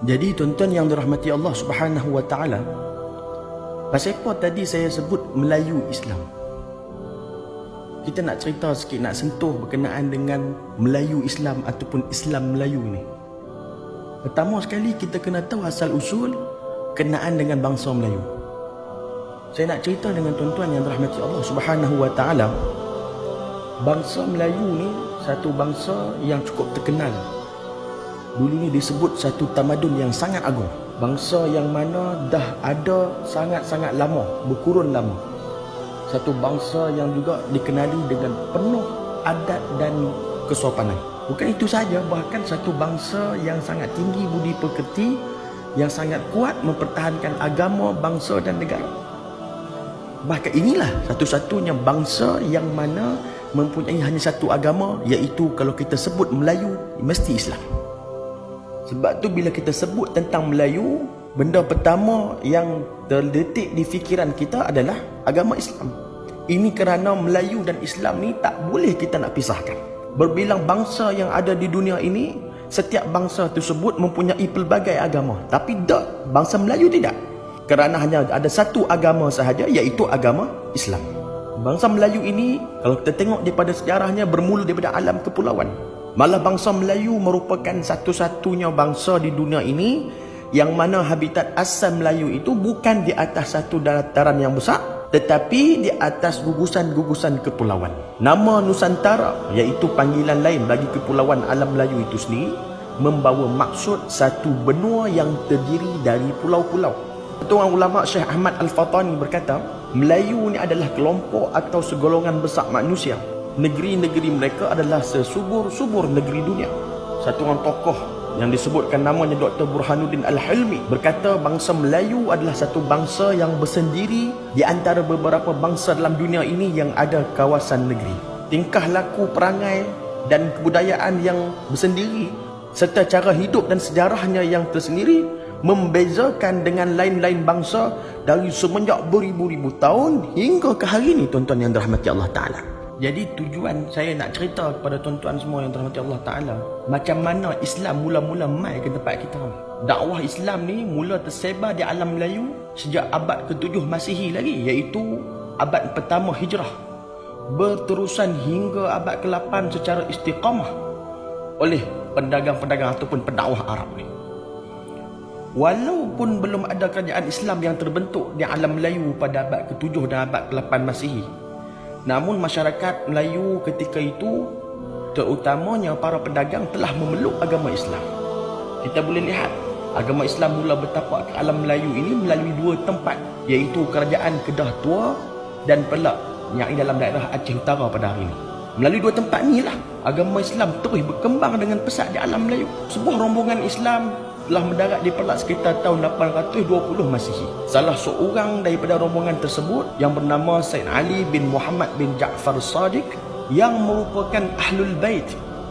Jadi tuan-tuan yang dirahmati Allah Subhanahu wa taala, pasal apa tadi saya sebut Melayu Islam? Kita nak cerita sikit, nak sentuh berkenaan dengan Melayu Islam ataupun Islam Melayu ni. Pertama sekali kita kena tahu asal usul kenaan dengan bangsa Melayu. Saya nak cerita dengan tuan-tuan yang dirahmati Allah Subhanahu wa taala. Bangsa Melayu ni satu bangsa yang cukup terkenal. Dulu ni disebut satu tamadun yang sangat agung. Bangsa yang mana dah ada sangat-sangat lama, berkurun lama. Satu bangsa yang juga dikenali dengan penuh adat dan kesopanan. Bukan itu saja, bahkan satu bangsa yang sangat tinggi budi pekerti, yang sangat kuat mempertahankan agama, bangsa dan negara. Bahkan inilah satu-satunya bangsa yang mana mempunyai hanya satu agama, iaitu kalau kita sebut Melayu, mesti Islam. Sebab tu bila kita sebut tentang Melayu, benda pertama yang terdetik di fikiran kita adalah agama Islam. Ini kerana Melayu dan Islam ni tak boleh kita nak pisahkan. Berbilang bangsa yang ada di dunia ini, setiap bangsa tersebut mempunyai pelbagai agama. Tapi tak, bangsa Melayu tidak. Kerana hanya ada satu agama sahaja, iaitu agama Islam. Bangsa Melayu ini, kalau kita tengok daripada sejarahnya, bermula daripada alam kepulauan. Malah bangsa Melayu merupakan satu-satunya bangsa di dunia ini yang mana habitat asal Melayu itu bukan di atas satu dataran yang besar, tetapi di atas gugusan-gugusan kepulauan. Nama Nusantara, iaitu panggilan lain bagi kepulauan alam Melayu itu sendiri, membawa maksud satu benua yang terdiri dari pulau-pulau. Ketua ulama Syekh Ahmad Al-Fatani berkata, Melayu ni adalah kelompok atau segolongan besar manusia. Negeri-negeri mereka adalah sesubur-subur negeri dunia. Satu orang tokoh yang disebutkan namanya Dr. Burhanuddin Al-Hilmi berkata bangsa Melayu adalah satu bangsa yang bersendiri di antara beberapa bangsa dalam dunia ini yang ada kawasan negeri. Tingkah laku, perangai dan kebudayaan yang bersendiri serta cara hidup dan sejarahnya yang tersendiri membezakan dengan lain-lain bangsa dari semenjak beribu-ribu tahun hingga ke hari ini, tuan-tuan yang dirahmati Allah Ta'ala. Jadi tujuan saya nak cerita kepada tuan-tuan semua yang dirahmati Allah Ta'ala, macam mana Islam mula-mula mai ke tempat kita. Dakwah Islam ni mula tersebar di alam Melayu sejak abad ke-7 Masihi lagi, iaitu abad pertama Hijrah, berterusan hingga abad ke-8 secara istiqamah oleh pedagang-pedagang ataupun pendakwah Arab ni. Walaupun belum ada kerajaan Islam yang terbentuk di alam Melayu pada abad ke-7 dan abad ke-8 Masihi, namun masyarakat Melayu ketika itu, terutamanya para pedagang, telah memeluk agama Islam. Kita boleh lihat agama Islam mula bertapak ke alam Melayu ini melalui dua tempat, iaitu kerajaan Kedah Tua dan Perak yang dalam daerah Aceh Utara pada hari ini. Melalui dua tempat inilah agama Islam terus berkembang dengan pesat di alam Melayu. Sebuah rombongan Islam telah mendarat di Perak sekitar tahun 820 Masihi. Salah seorang daripada rombongan tersebut yang bernama Said Ali bin Muhammad bin Ja'far Sadiq, yang merupakan Ahlul Bait,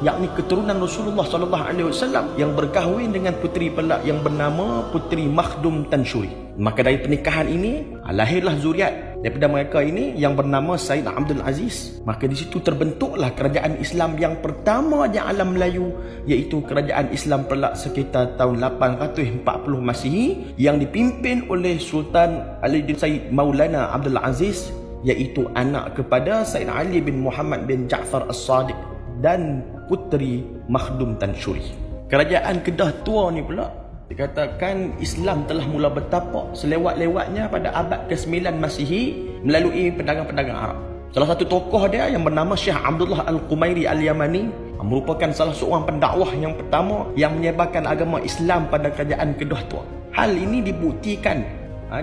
yakni keturunan Rasulullah SAW, yang berkahwin dengan puteri Perak yang bernama Puteri Makhdum Tanshuri. Maka dari pernikahan ini lahirlah zuriat daripada mereka ini yang bernama Said Abdul Aziz. Maka di situ terbentuklah kerajaan Islam yang pertama di alam Melayu, iaitu kerajaan Islam Perak sekitar tahun 840 Masihi, yang dipimpin oleh Sultan Ali bin Said Maulana Abdul Aziz, iaitu anak kepada Said Ali bin Muhammad bin Ja'far As-Sadiq dan Puteri Makhdum Tanshuri. Kerajaan Kedah Tua ni pula dikatakan Islam telah mula bertapak selewat-lewatnya pada abad ke-9 Masihi melalui pedagang-pedagang Arab. Salah satu tokoh dia yang bernama Syekh Abdullah Al-Qumairi Al-Yamani merupakan salah seorang pendakwah yang pertama yang menyebarkan agama Islam pada kerajaan Kedah Tua. Hal ini dibuktikan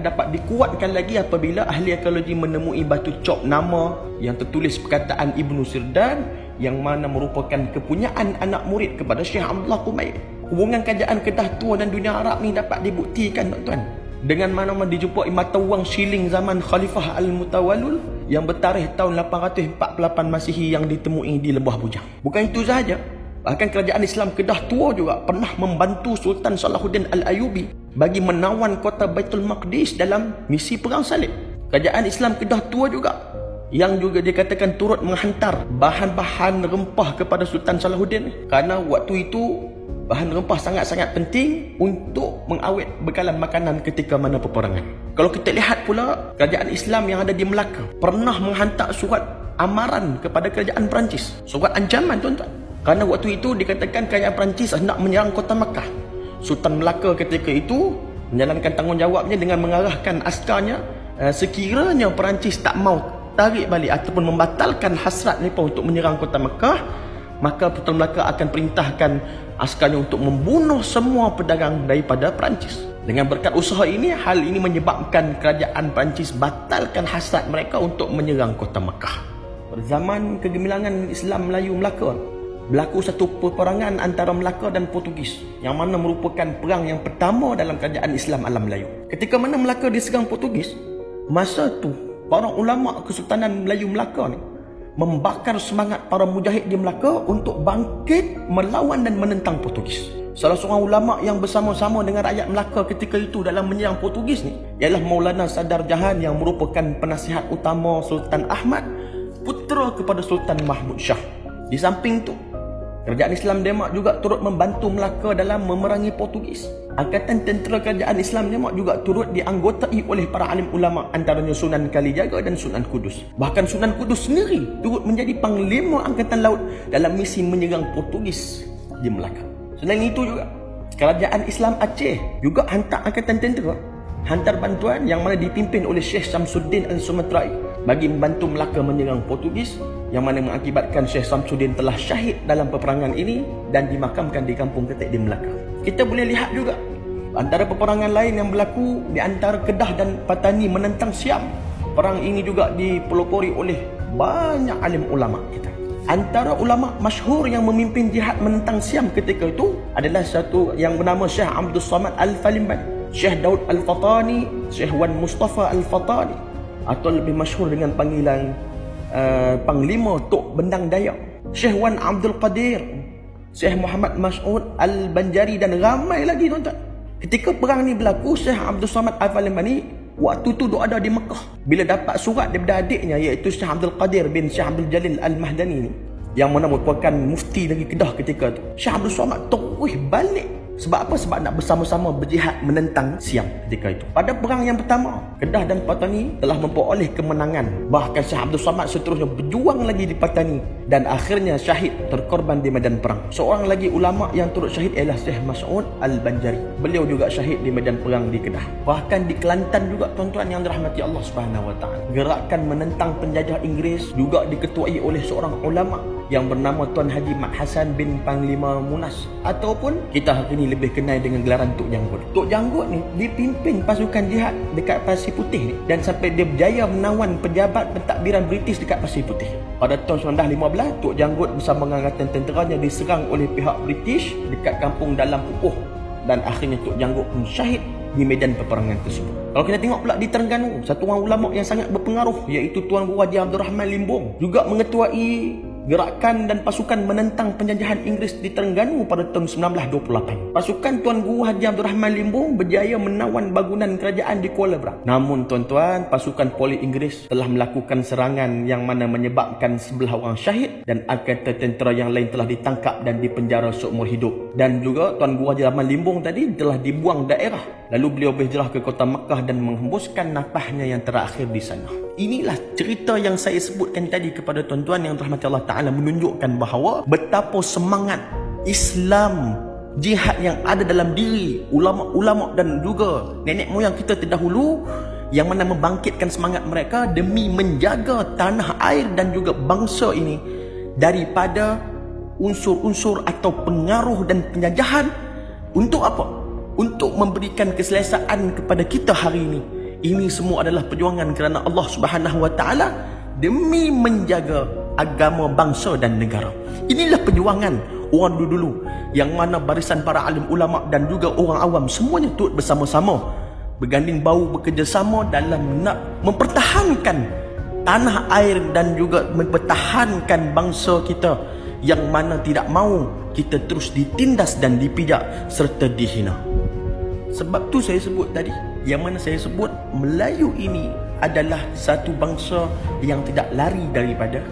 dapat dikuatkan lagi apabila ahli arkeologi menemui batu cop nama yang tertulis perkataan Ibnu Sirdan, yang mana merupakan kepunyaan anak murid kepada Syekh Abdullah Qumairi. Hubungan kerajaan Kedah Tua dan dunia Arab ni dapat dibuktikan, tuan-tuan, dengan mana dijumpai mata wang shilling zaman Khalifah Al-Mutawallil yang bertarikh tahun 848 Masihi yang ditemui di Lebah Bujang. Bukan itu sahaja, bahkan kerajaan Islam Kedah Tua juga pernah membantu Sultan Salahuddin Al-Ayubi bagi menawan kota Baitul Maqdis dalam misi perang salib. Kerajaan Islam Kedah Tua juga yang juga dikatakan turut menghantar bahan-bahan rempah kepada Sultan Salahuddin, kerana waktu itu bahan rempah sangat-sangat penting untuk mengawet bekalan makanan ketika mana peperangan. Kalau kita lihat pula, kerajaan Islam yang ada di Melaka pernah menghantar surat amaran kepada kerajaan Perancis, surat ancaman tuan-tuan. Kerana waktu itu dikatakan kerajaan Perancis hendak menyerang kota Makkah. Sultan Melaka ketika itu menjalankan tanggungjawabnya dengan mengarahkan askarnya, sekiranya Perancis tak mau tarik balik ataupun membatalkan hasrat mereka untuk menyerang kota Makkah, maka Sultan Melaka akan perintahkan askarnya untuk membunuh semua pedagang daripada Perancis. Dengan berkat usaha ini, hal ini menyebabkan kerajaan Perancis batalkan hasrat mereka untuk menyerang kota Makkah. Pada zaman kegemilangan Islam Melayu Melaka, berlaku satu peperangan antara Melaka dan Portugis, yang mana merupakan perang yang pertama dalam kerajaan Islam alam Melayu. Ketika mana Melaka diserang Portugis, masa tu para ulama Kesultanan Melayu Melaka ni membakar semangat para mujahid di Melaka untuk bangkit melawan dan menentang Portugis. Salah seorang ulama yang bersama-sama dengan rakyat Melaka ketika itu dalam menyerang Portugis ni ialah Maulana Sadar Jahan, yang merupakan penasihat utama Sultan Ahmad, putera kepada Sultan Mahmud Shah. Di samping tu, kerajaan Islam Demak juga turut membantu Melaka dalam memerangi Portugis. Angkatan tentera kerajaan Islam Demak juga turut dianggotai oleh para alim ulama, antaranya Sunan Kalijaga dan Sunan Kudus. Bahkan Sunan Kudus sendiri turut menjadi panglima angkatan laut dalam misi menyerang Portugis di Melaka. Selain itu juga, kerajaan Islam Aceh juga hantar angkatan tentera, hantar bantuan yang mana dipimpin oleh Syekh Samsuddin Al-Sumatrai bagi membantu Melaka menyerang Portugis, yang mana mengakibatkan Syekh Samsuddin telah syahid dalam peperangan ini dan dimakamkan di Kampung Ketek di Melaka. Kita boleh lihat juga antara peperangan lain yang berlaku di antara Kedah dan Patani menentang Siam. Perang ini juga dipelopori oleh banyak alim ulama kita. Antara ulama masyhur yang memimpin jihad menentang Siam ketika itu adalah satu yang bernama Syekh Abdul Samad Al-Falimban, Syekh Daud Al-Fatani, Syekh Wan Mustafa Al-Fatani, atau lebih masyhur dengan panggilan Panglima Tok Bendang Dayak, Syekh Wan Abdul Qadir, Syekh Muhammad Mas'ud Al-Banjari dan ramai lagi tuan-tuan. Ketika perang ni berlaku, Syekh Abdul Samad Al-Falimban ni waktu tu ada di Mekah. Bila dapat surat daripada adiknya, iaitu Syekh Abdul Qadir bin Syekh Abdul Jalil Al-Mahdani ni, yang mana merupakan mufti dari Kedah ketika tu, Syekh Abdul Samad terus balik. Sebab apa? Sebab nak bersama-sama berjihad menentang Siam ketika itu. Pada perang yang pertama, Kedah dan Patani telah memperoleh kemenangan. Bahkan Syekh Abdul Samad seterusnya berjuang lagi di Patani dan akhirnya syahid, terkorban di medan perang. Seorang lagi ulama yang turut syahid ialah Syekh Mas'ud Al-Banjari. Beliau juga syahid di medan perang di Kedah. Bahkan di Kelantan juga tuan-tuan yang dirahmati Allah Subhanahu Wa Taala, gerakan menentang penjajah Inggeris juga diketuai oleh seorang ulama yang bernama Tuan Haji Mat Hasan bin Panglima Munas, ataupun kita hari ini lebih kenal dengan gelaran Tok Janggut. Tok Janggut ni dipimpin pasukan jihad dekat Pasir Putih ni, dan sampai dia berjaya menawan pejabat pentadbiran British dekat Pasir Putih. Pada tahun 1915, Tok Janggut bersama dengan angkatan tenteranya diserang oleh pihak British dekat kampung Dalam Pupuh, dan akhirnya Tok Janggut pun syahid di medan peperangan tersebut. Kalau kita tengok pula di Terengganu, satu orang ulama yang sangat berpengaruh iaitu Tuan Guru Haji Abdul Rahman Limbong juga mengetuai gerakan dan pasukan menentang penjajahan Inggeris di Terengganu pada tahun 1928. Pasukan Tuan Guru Haji Abdul Rahman Limbong berjaya menawan bangunan kerajaan di Kuala Berang. Namun tuan-tuan, pasukan polis Inggeris telah melakukan serangan yang mana menyebabkan 11 orang syahid dan angkatan tentera yang lain telah ditangkap dan dipenjara seumur hidup. Dan juga Tuan Guru Haji Rahman Limbong tadi telah dibuang daerah. Lalu beliau berhijrah ke kota Makkah dan menghembuskan nafasnya yang terakhir di sana. Inilah cerita yang saya sebutkan tadi kepada tuan-tuan yang dirahmati Allah Ta'ala, menunjukkan bahawa betapa semangat Islam, jihad yang ada dalam diri ulama-ulama dan juga nenek moyang kita terdahulu, yang mana membangkitkan semangat mereka demi menjaga tanah air dan juga bangsa ini daripada unsur-unsur atau pengaruh dan penjajahan. Untuk apa? Untuk memberikan keselesaan kepada kita hari ini. Ini semua adalah perjuangan kerana Allah Subhanahu Wa Taala demi menjaga agama, bangsa dan negara. Inilah perjuangan orang dulu-dulu, yang mana barisan para alim ulama dan juga orang awam semuanya turut bersama-sama berganding bahu, bekerjasama dalam nak mempertahankan tanah air dan juga mempertahankan bangsa kita, yang mana tidak mahu kita terus ditindas dan dipijak serta dihina. Sebab tu saya sebut tadi, yang mana saya sebut Melayu ini adalah satu bangsa yang tidak lari daripada